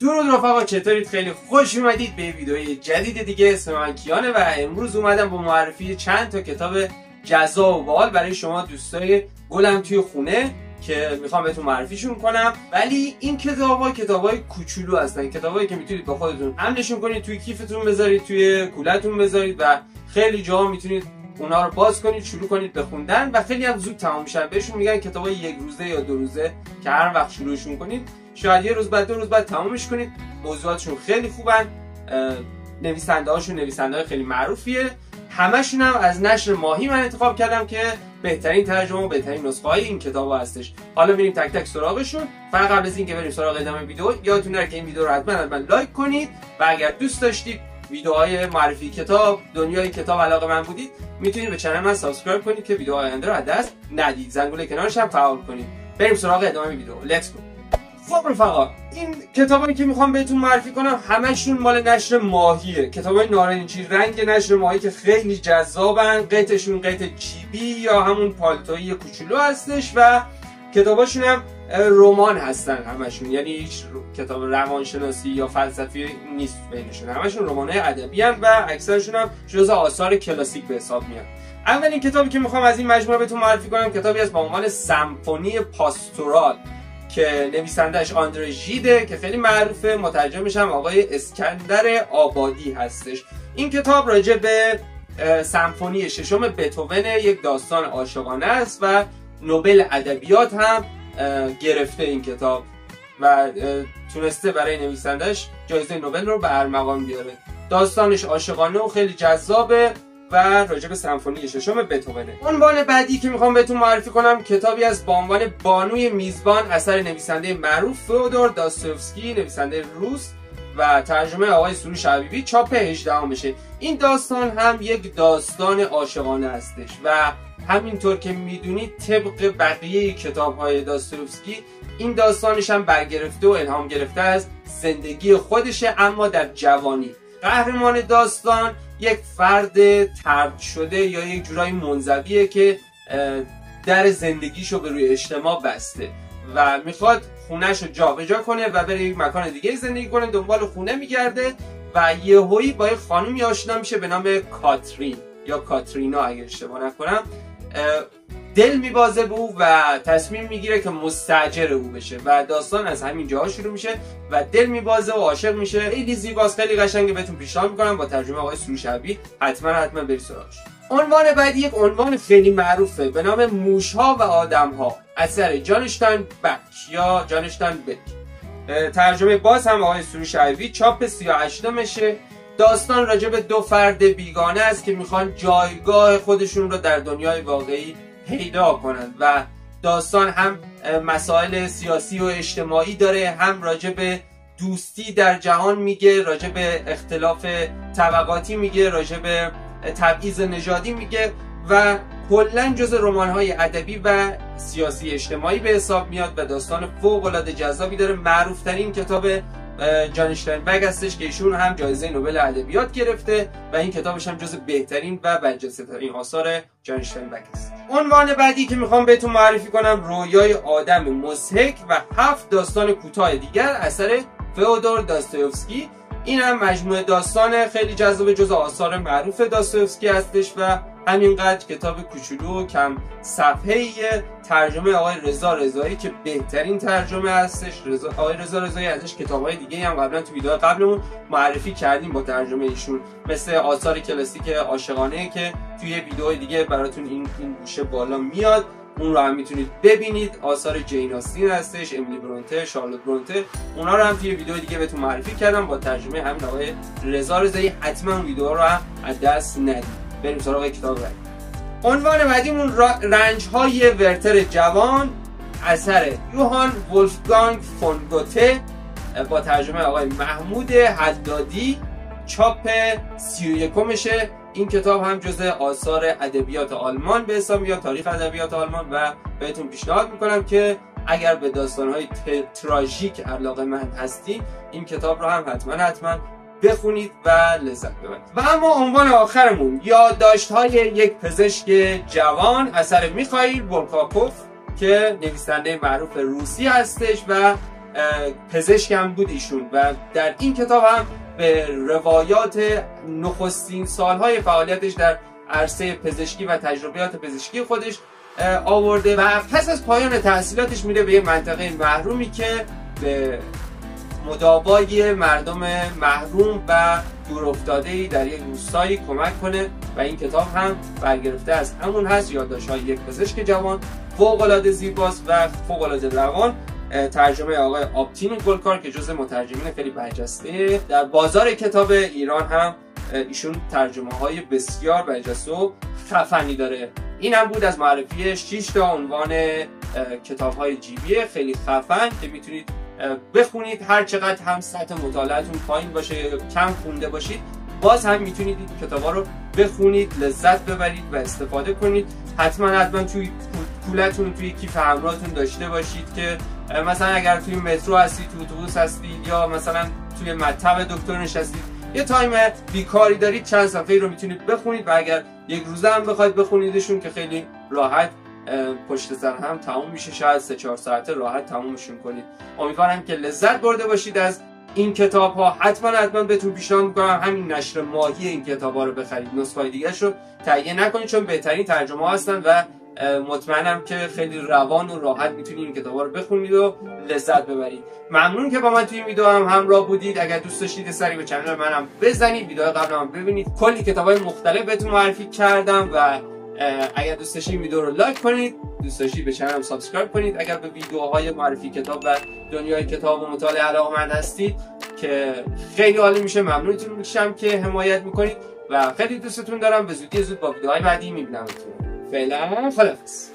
درود رفقا، چطورید؟ خیلی خوش اومدید به ویدیوی جدید دیگه. اسم من کیانه و امروز اومدم با معرفی چند تا کتاب جذاب و باحال برای شما دوستای گلم توی خونه که میخوام بهتون معرفیشون کنم. ولی این کتابای کوچولو هستن، کتابایی که میتونید با خودتون حملشون کنید، توی کیفتون بذارید، توی کولتون بذارید و خیلی جاها میتونید اونا رو باز کنید، شروع کنید به خوندن و خیلی هم زود تمام میشن. بهشون میگن کتابای یک روزه یا 2 روزه که هر وقت شروعشون کنید شاید 1 روز بعد 2 روز بعد تمامش کنید. موضوعاتشون خیلی خوبن، نویسنده‌هاشون نویسنده‌های خیلی معروفیه. همشون هم از نشر ماهی من انتخاب کردم که بهترین ترجمه و بهترین نسخه‌های این کتابا هستش. حالا بریم تک تک سراغشون. فقط قبل از اینکه بریم سراغ ادامه ویدیو، یادتون نره که این ویدیو رو حتما لایک کنید و اگر دوست داشتید ویدیوهای معرفی کتاب، دنیای کتاب علاقه من بودید، میتونید به کانال من سابسکرایب کنید که ویدیوهای آینده رو از دست ندید. زنگوله کنارش هم فعال کنید. بریم سراغ ادامه ویدیو. لتس گو. خب رفقا، این کتابایی که میخوام بهتون معرفی کنم همشون مال نشر ماهیه. کتابای نارنجی رنگ نشر ماهی که خیلی جذابن. قطعشون قطع جیبی یا همون پالتویی کوچولو هستش و کتاباشون هم رمان هستن همشون، یعنی هیچ کتاب روانشناسی یا فلسفی نیست بینشون. همشون رمان‌های ادبی ان و اکثرشون هم جزء آثار کلاسیک به حساب میاد. اولین کتابی که میخوام از این مجموعه بهتون معرفی کنم کتابی است با عنوان سمفونی پاستورال که نویسنده‌اش آندره ژیده که خیلی معروفه. مترجمش هم آقای اسکندر آبادی هستش. این کتاب راجع به سمفونی ششم بتهوون، یک داستان عاشقانه است و نوبل ادبیات هم گرفته این کتاب و تونسته برای نویسنده‌اش جایزه نوبل رو به ارمغان بیاره. داستانش عاشقانه و خیلی جذابه و راجع به سمفونی ششم بتهوونه. عنوان بعدی که میخوام بهتون معرفی کنم کتابی از با عنوان بانوی میزبان، اثر نویسنده معروف فئودور داستایوفسکی، نویسنده روس و ترجمه آقای سروش حبیبی. چاپ 18 میشه. این داستان هم یک داستان عاشقانه هستش و همینطور که میدونید طبق بقیه کتاب‌های داستایوفسکی این داستانش هم برگرفته و الهام گرفته از زندگی خودشه، اما در جوانی. قهرمان داستان یک فرد طرد شده یا یک جورایی منزویه که در زندگیشو به روی اجتماع بسته و میخواد خونه‌شو جابجا کنه و بره یک مکان دیگه زندگی کنه. دنبال خونه میگرده و یهویی با یک خانومی آشنا میشه به نام کاترین یا کاترینا اگه اشتباه نکنم. دل میبازه به او و تصمیم میگیره که مستاجر او بشه و داستان از همین جاها شروع میشه و دل میبازه و عاشق میشه. خیلی زیباست، خیلی قشنگه، بهتون پیشنهاد میکنم با ترجمه آقای سروش حبیبی حتما برید سراغش. عنوان بعدی یک عنوان خیلی معروفه به نام موشها و آدمها، اثر جانشتاین بک یا جانشتاین بک. ترجمه باز هم آقای سروش حبیبی. چاپ 38 میشه. داستان راجع به 2 فرد بیگانه است که میخوان جایگاه خودشون رو در دنیای واقعی پیدا کنند و داستان هم مسائل سیاسی و اجتماعی داره، هم راجع به دوستی در جهان میگه، راجع به اختلاف طبقاتی میگه، راجع به تبعیض نژادی میگه و کلاً جزء رمان‌های ادبی و سیاسی اجتماعی به حساب میاد و داستان فوق‌العاده جذابی داره. معروف‌ترین کتاب جانشتاین بک هستش که ایشون هم جایزه نوبل ادبیات گرفته و این کتابش هم جز بهترین و برجسته‌ترین آثار جانشتاین بک است. عنوان بعدی که میخوام بهتون معرفی کنم رویای آدم مضحک و 7 داستان کوتاه دیگر، اثر فئودور داستایوفسکی. این هم مجموعه داستان خیلی جذاب، جز آثار معروف داستایوفسکی هستش و همینقدر کتاب کوچولو و کم صفحه‌ای. ترجمه آقای رضا رضایی که بهترین ترجمه هستش. آقای رضا رضایی ازش کتاب‌های دیگه هم قبلا تو ویدیو قبلمون معرفی کردیم با ترجمه ایشون، مثل آثار کلاسیک عاشقانه که توی ویدیوهای دیگه براتون این گوشه بالا میاد، اون رو هم میتونید ببینید. آثار جین آستین هستش، امیلی برونته، شارلوت برونته، اونا رو هم توی ویدیو دیگه بهتون معرفی کردم با ترجمه همین آقای رضا رضایی. حتما اون ویدیو رو هم از دست ندید. بریم سراغ کتاب بعدی. عنوان بعدیمون رنج‌های ورتر جوان، اثر یوهان ولفگانگ فون گوته با ترجمه آقای محمود حدادی. چاپ 31 میشه. این کتاب هم جزء آثار ادبیات آلمان به حساب میاد، تاریخ ادبیات آلمان، و بهتون پیشنهاد میکنم که اگر به داستان‌های تراژیک علاقه‌مند هستی این کتاب رو هم حتما بخونید و لذت ببرید. و اما عنوان آخرمون یادداشت‌های یک پزشک جوان، اثر میخائیل بولگاکوف که نویسنده معروف روسی هستش و پزشک هم بود ایشون و در این کتاب هم به روایات نخستین سالهای فعالیتش در عرصه پزشکی و تجربیات پزشکی خودش آورده و پس از پایان تحصیلاتش میره به یه منطقه محرومی که به مداوای مردم محروم و دورافتاده‌ای در یک روستایی کمک کنه و این کتاب هم برگرفته از همون هست، یادداشت‌های یک پزشک جوان فوق‌العاده زیباست و فوق‌العاده روان. ترجمه آقای آبتین گلکار که جزء مترجمین خیلی برجسته در بازار کتاب ایران هم ایشون ترجمه‌های بسیار برجسته و خفنی داره. این هم بود از معرفی 6 تا عنوان کتاب‌های جیبی خیلی خفن که میتونید بخونید. هر چقدر هم سطح مطالعه‌تون پایین باشه یا کم خونده باشید، باز هم میتونید این کتابا رو بخونید، لذت ببرید و استفاده کنید. حتما توی پولتون توی کیف همراهتون داشته باشید که مثلا اگر توی مترو هستید، توی اتوبوس هستید یا مثلا توی مطب دکتر نشستید، یه تایم بیکاری دارید، چند صفحه رو میتونید بخونید و اگر یک روزه هم بخواید بخونیدشون که خیلی راحت پشت سر هم تموم میشه، شاید 3-4 ساعته راحت تمومشون کنید. امیدوارم که لذت برده باشید از این کتاب ها. حتما بهتون پیشنهاد میکنم همین نشر ماهی این کتاب ها رو بخرید، نسخه دیگه‌اش رو تهیه نکنید چون بهترین ترجمه ها هستن و مطمئنم که خیلی روان و راحت میتونید این کتاب ها رو بخونید و لذت ببرید. ممنون که با من توی این ویدیو هم همراه بودید. اگر دوست داشتید سری به کانال منم بزنید، ویدیو قبلم ببینید، کلی کتابای مختلف بهتون معرفی کردم و اگر دوست داشتید این ویدیو رو لایک کنید، دوست داشتید به کانالم سابسکرایب کنید. اگر به ویدیوهای معرفی کتاب و دنیای کتاب و مطالعه علاقه‌مند هستید که خیلی عالی میشه، ممنونتون میشم که حمایت میکنید و خیلی دوستتون دارم. به زودی زود با ویدیوهای بعدی میبینمتون. فعلا خداحافظ.